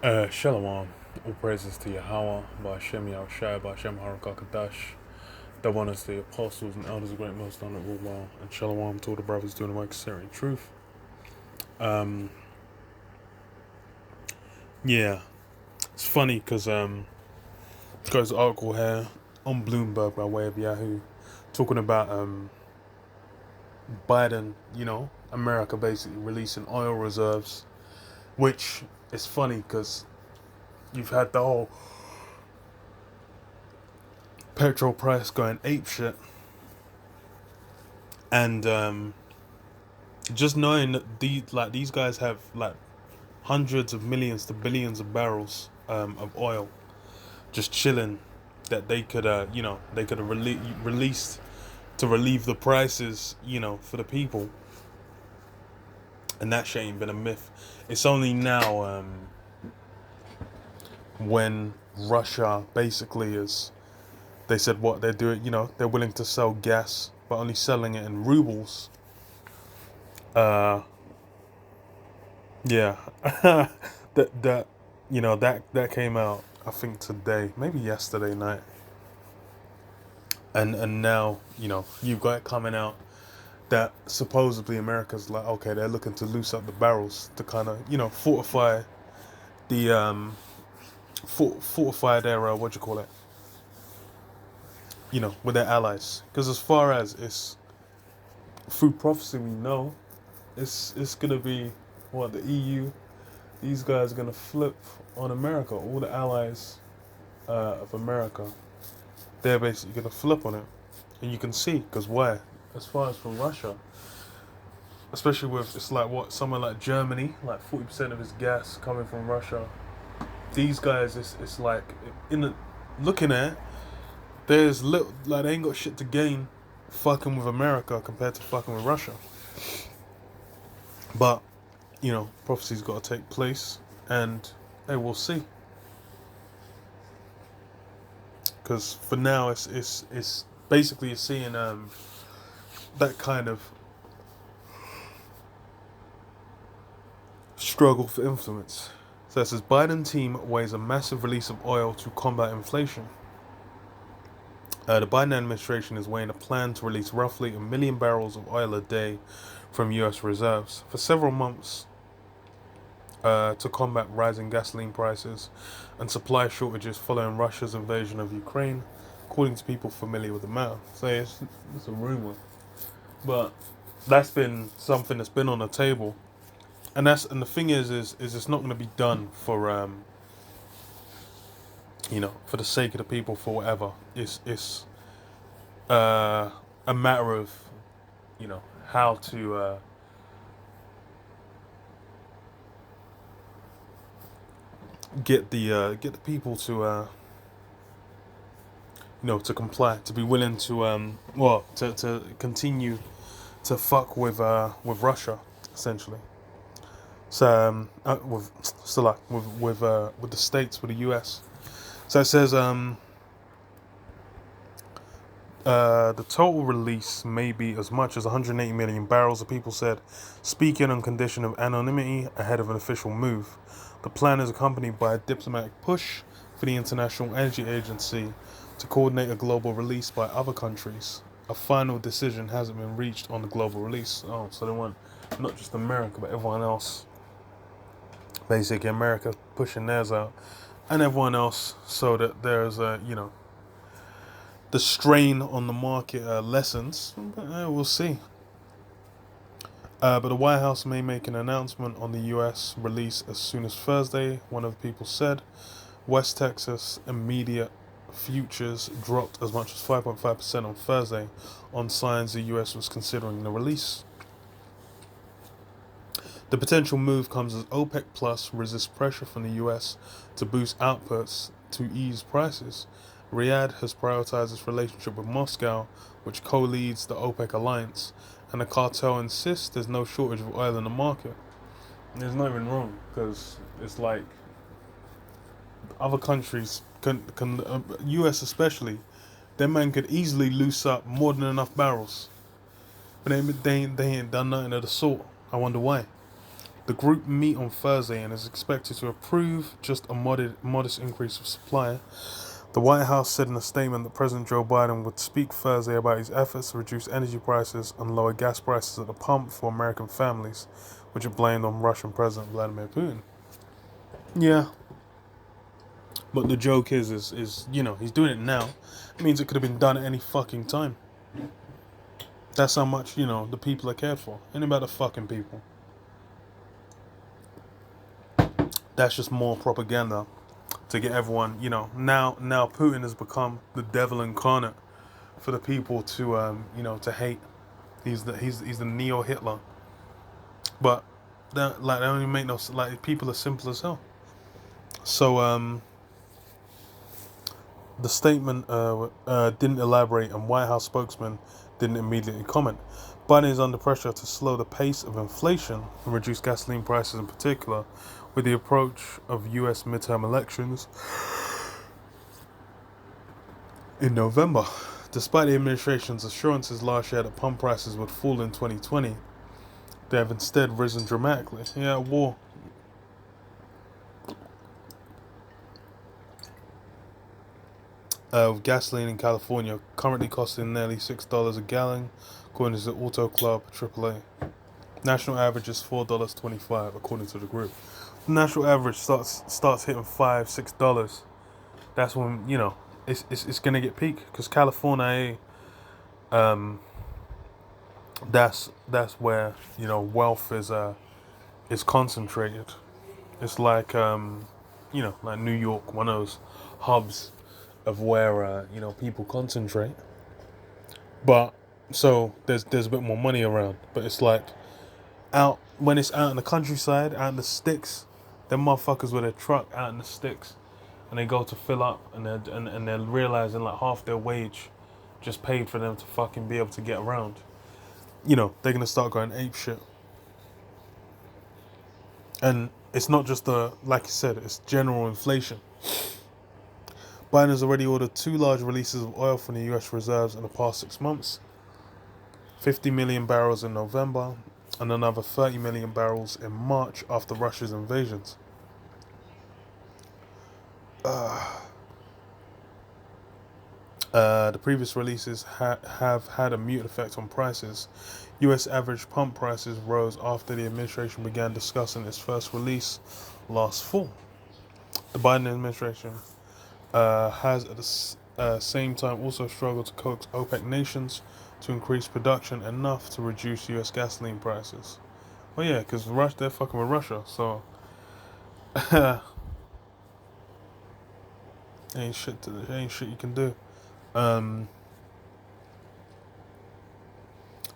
Shalom. All praises to Yahweh, Ba'ashem Yahushai, Ba'ashem Harakakadash. The one is the apostles and elders of great most honorable law. And Shalom to all the brothers doing the work of sharing truth. Um, yeah, it's funny because got this article here on Bloomberg by way of Yahoo talking about Biden, America basically releasing oil reserves, which is funny because you've had the whole petrol price going apeshit, and just knowing that these guys have like hundreds of millions to billions of barrels of oil just chilling that they could have released to relieve the prices for the people, and that shit ain't been a myth. It's only now when Russia basically is, they said what they're doing, they're willing to sell gas but only selling it in rubles. uh Yeah, that that came out I think today, maybe yesterday night, and now you've got it coming out that supposedly America's like, okay, they're looking to loose up the barrels to kind of fortify the fortify their what you call it, with their allies, because as far as it's through prophecy we know it's gonna be what the EU, these guys are gonna flip on America, all the allies of America, they're basically going to flip on it. And you can see, because why? As far as for Russia, especially with, it's like what, somewhere like Germany, like 40% of its gas coming from Russia. These guys, it's like, in the, looking at it, there's little, like they ain't got shit to gain fucking with America compared to fucking with Russia. But, prophecy's got to take place, and hey, we'll see. Because for now, it's basically seeing that kind of struggle for influence. So it says Biden team weighs a massive release of oil to combat inflation. The Biden administration is weighing a plan to release roughly 1 million barrels of oil a day from U.S. reserves for several months to combat rising gasoline prices and supply shortages following Russia's invasion of Ukraine, according to people familiar with the matter. So it's a rumor, but that's been something that's been on the table, and the thing is it's not going to be done for for the sake of the people, for whatever. It's a matter of how to get the people to to comply, to be willing to to continue to fuck with Russia, essentially. So with still like with the states, with the US. So it says the total release may be as much as 180 million barrels, the people said, speaking on condition of anonymity ahead of an official move. The plan is accompanied by a diplomatic push for the International Energy Agency to coordinate a global release by other countries. A final decision hasn't been reached on the global release. Oh, so they want not just America, but everyone else. Basically, America pushing theirs out, and everyone else, so that there's a the strain on the market lessens. We'll see. But the White House may make an announcement on the U.S. release as soon as Thursday, one of the people said. West Texas immediate futures dropped as much as 5.5% on Thursday on signs the U.S. was considering the release. The potential move comes as OPEC Plus resists pressure from the U.S. to boost outputs to ease prices. Riyadh has prioritized its relationship with Moscow, which co-leads the OPEC alliance, and the cartel insists there's no shortage of oil in the market. There's not even wrong, because it's like other countries, US especially, their man could easily loose up more than enough barrels, but they ain't done nothing of the sort. I wonder why. The group meet on Thursday and is expected to approve just a modest increase of supply. The White House said in a statement that President Joe Biden would speak Thursday about his efforts to reduce energy prices and lower gas prices at the pump for American families, which it blamed on Russian President Vladimir Putin. Yeah. But the joke is he's doing it now. It means it could have been done at any fucking time. That's how much, the people are cared for. Ain't about the fucking people. That's just more propaganda to get everyone, now Putin has become the devil incarnate for the people to to hate. He's the neo Hitler. But they only make no, people are simple as hell. So the statement didn't elaborate, and White House spokesman didn't immediately comment. Biden is under pressure to slow the pace of inflation and reduce gasoline prices in particular, with the approach of U.S. midterm elections in November. Despite the administration's assurances last year that pump prices would fall in 2020, they have instead risen dramatically. Yeah, war. Gasoline in California currently costing nearly $6 a gallon, according to the Auto Club AAA. National average is $4.25, according to the group. The national average starts hitting $5-6. That's when it's gonna get peak, because California, that's where wealth is concentrated. It's like like New York, one of those hubs of where people concentrate. But so there's a bit more money around, but it's like when it's out in the countryside, out in the sticks, them motherfuckers with a truck out in the sticks, and they go to fill up, and they're realizing like half their wage just paid for them to fucking be able to get around. They're gonna start going ape shit. And it's not just like you said, it's general inflation. Biden has already ordered 2 large releases of oil from the U.S. reserves in the past 6 months. 50 million barrels in November, and another 30 million barrels in March after Russia's invasions. The previous releases have had a mute effect on prices. U.S. average pump prices rose after the administration began discussing its first release last fall. The Biden administration has at the same time also struggled to coax OPEC nations to increase production enough to reduce U.S. gasoline prices. Well, yeah, because they're fucking with Russia, so ain't shit you can do.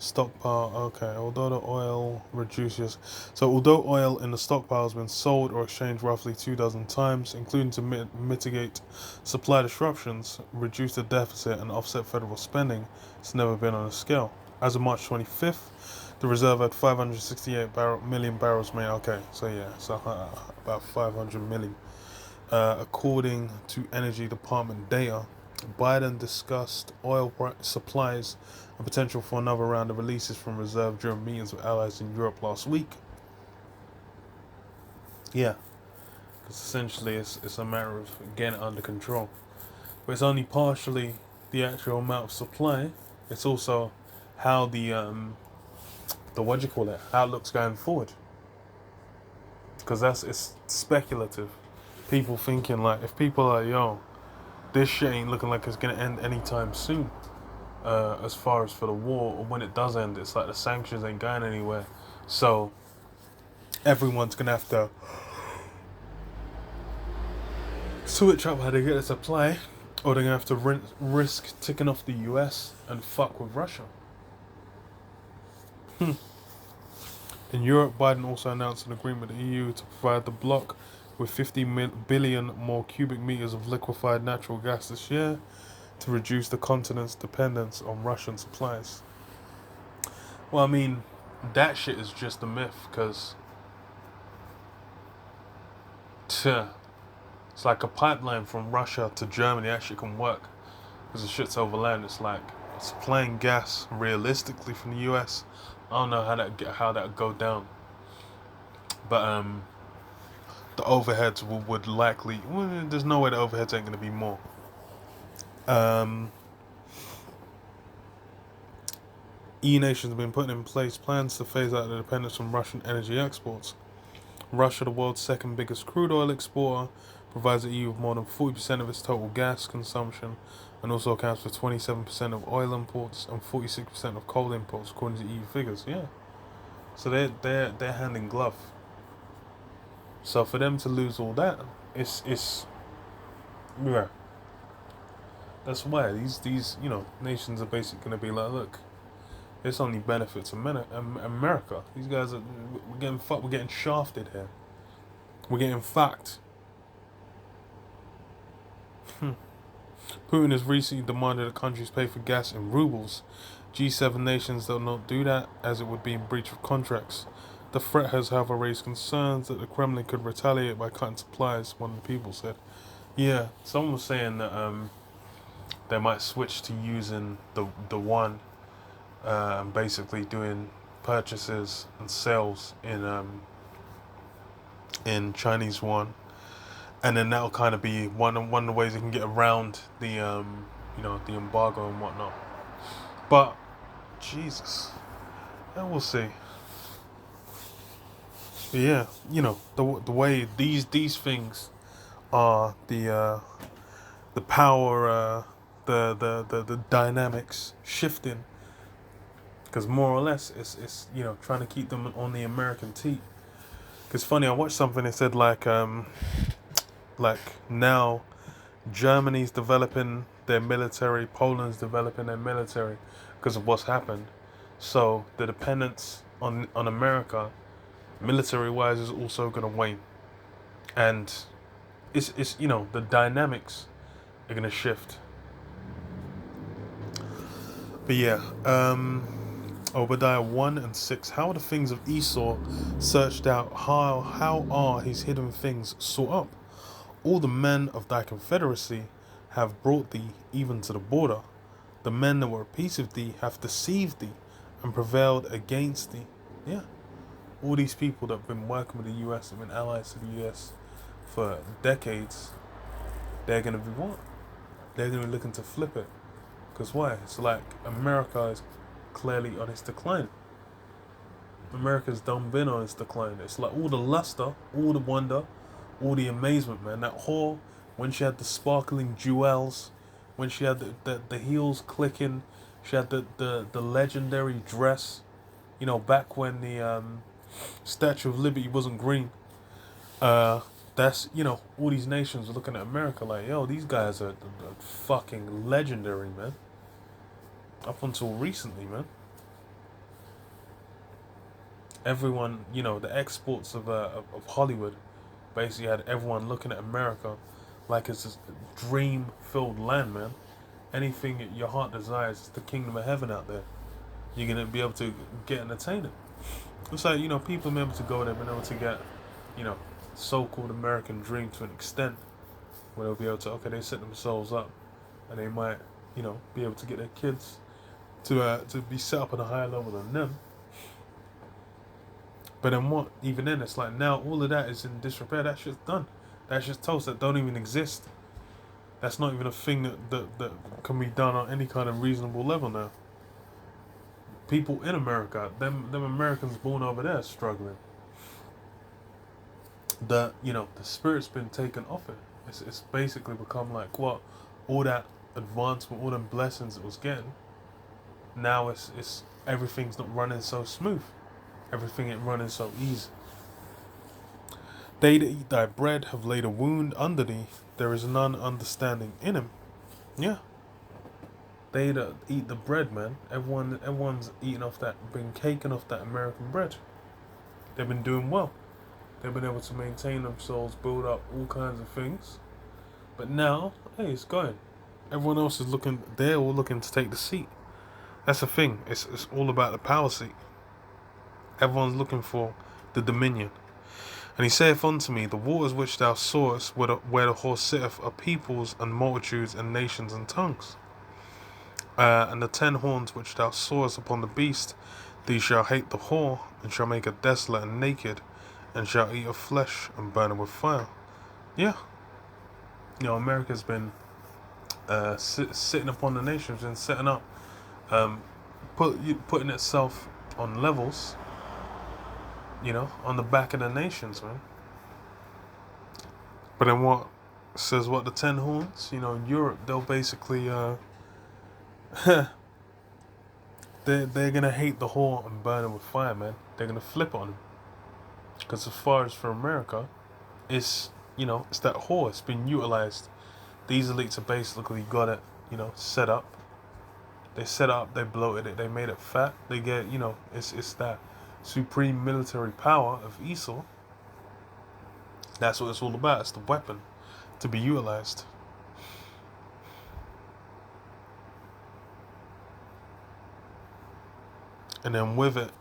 Stockpile. Okay, although the oil reduces, although oil in the stockpile has been sold or exchanged roughly 24 times, including to mitigate supply disruptions, reduce the deficit, and offset federal spending, it's never been on a scale. As of March 25th, the reserve had 568 million barrels made. Okay, about 500 million. According to Energy Department data, Biden discussed oil supplies and potential for another round of releases from reserve during meetings with allies in Europe last week. Yeah, because essentially it's a matter of getting it under control. But it's only partially the actual amount of supply. It's also how the outlook's going forward. Because it's speculative. People thinking like, if people are this shit ain't looking like it's gonna end anytime soon. As far as for the war, or when it does end, it's like the sanctions ain't going anywhere. So everyone's gonna have to switch up how they get a supply, or they're gonna have to risk ticking off the US and fuck with Russia. In Europe, Biden also announced an agreement with the EU to provide the bloc with 50 billion more cubic meters of liquefied natural gas this year to reduce the continent's dependence on Russian supplies. Well, I mean, that shit is just a myth, because it's like a pipeline from Russia to Germany actually can work, because the shit's overland. It's like supplying gas realistically from the US. I don't know how that go down, But the overheads would likely. Well, there's no way the overheads ain't going to be more. EU nations have been putting in place plans to phase out the dependence from Russian energy exports. Russia, the world's second biggest crude oil exporter, provides the EU with more than 40% of its total gas consumption, and also accounts for 27% of oil imports and 46% of coal imports, according to EU figures. Yeah, so they're hand in glove. So for them to lose all that, it's yeah. That's why these nations are basically going to be like, look, this only benefits America. These guys we're getting fucked. We're getting shafted here. We're getting fucked. Putin has recently demanded that countries pay for gas in rubles. G7 nations will not do that, as it would be in breach of contracts. The threat has, however, raised concerns that the Kremlin could retaliate by cutting supplies, one of the people said. Yeah, someone was saying that they might switch to using the yuan, and basically doing purchases and sales in Chinese yuan, and then that'll kind of be one of the ways they can get around the the embargo and whatnot. But Jesus, and we'll see. But yeah, the way these things are the power, the dynamics shifting, because more or less it's trying to keep them on the American teat. Because funny, I watched something that said like now Germany's developing their military, Poland's developing their military because of what's happened. So the dependence on America, military wise, is also going to wane, and it's the dynamics are going to shift. But yeah, Obadiah 1 and 6. How are the things of Esau searched out? How are his hidden things sought up? All the men of thy confederacy have brought thee even to the border. The men that were at peace with thee have deceived thee and prevailed against thee. Yeah. All these people that have been working with the US, have been allies to the US for decades, they're going to be what? They're going to be looking to flip it. Because why? It's like America is clearly on its decline. America's done been on its decline. It's like all the luster, all the wonder, all the amazement, man. That whore, when she had the sparkling jewels, when she had the heels clicking, she had the legendary dress, back when the Statue of Liberty wasn't green. That's, all these nations are looking at America like, yo, these guys are fucking legendary, man. Up until recently, man. Everyone, the exports of Hollywood basically had everyone looking at America like it's this dream-filled land, man. Anything your heart desires, is the kingdom of heaven out there. You're going to be able to get and attain it. It's like, people are able to go there, been able to get, so-called American dream to an extent where they'll be able to, they set themselves up and they might, be able to get their kids to be set up at a higher level than them. But then what? Even then, it's like now all of that is in disrepair. That shit's done. That's just toast. That don't even exist. That's not even a thing that can be done on any kind of reasonable level now. People in America, them Americans born over there, are struggling. The spirit's been taken off it. It's basically become like what? All that advancement, all them blessings it was getting. Now it's everything's not running so smooth. Everything ain't running so easy. They that eat thy bread have laid a wound under thee. There is none understanding in him. Yeah. They that eat the bread, man. Everyone's eating off that, been caking off that American bread. They've been doing well. They've been able to maintain themselves, build up all kinds of things. But now, hey, it's going. Everyone else is looking. They're all looking to take the seat. That's the thing. It's all about the power seat. Everyone's looking for the dominion. And he saith unto me, the waters which thou sawest, where the horse sitteth, are peoples and multitudes and nations and tongues. And the 10 horns which thou sawest upon the beast, these shall hate the whore, and shall make her desolate and naked, and shall eat of flesh and burn it with fire. Yeah, America's been sitting upon the nations and setting up, um, putting itself on levels, on the back of the nations, man. But then what the 10 horns? Europe, they'll basically they're gonna hate the whore and burn it with fire, man. They're gonna flip on them. Because as far as for America, it's it's that whore. It's been utilized. These elites are basically got it, set up. They set up, they bloated it, they made it fat. They get, it's that supreme military power of Esau. That's what it's all about. It's the weapon to be utilized. And then with it,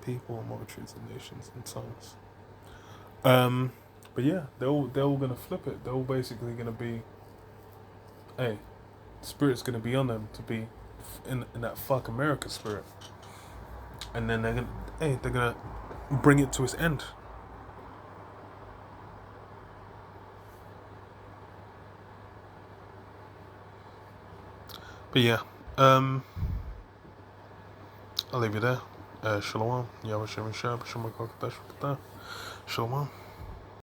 people, multitudes, and nations, and tongues. But yeah, they're all gonna flip it. They're all basically gonna be, hey, the spirit's gonna be on them to be in that fuck America spirit, and then they're gonna bring it to its end. But yeah, I'll leave you there. Shalom. Shalom.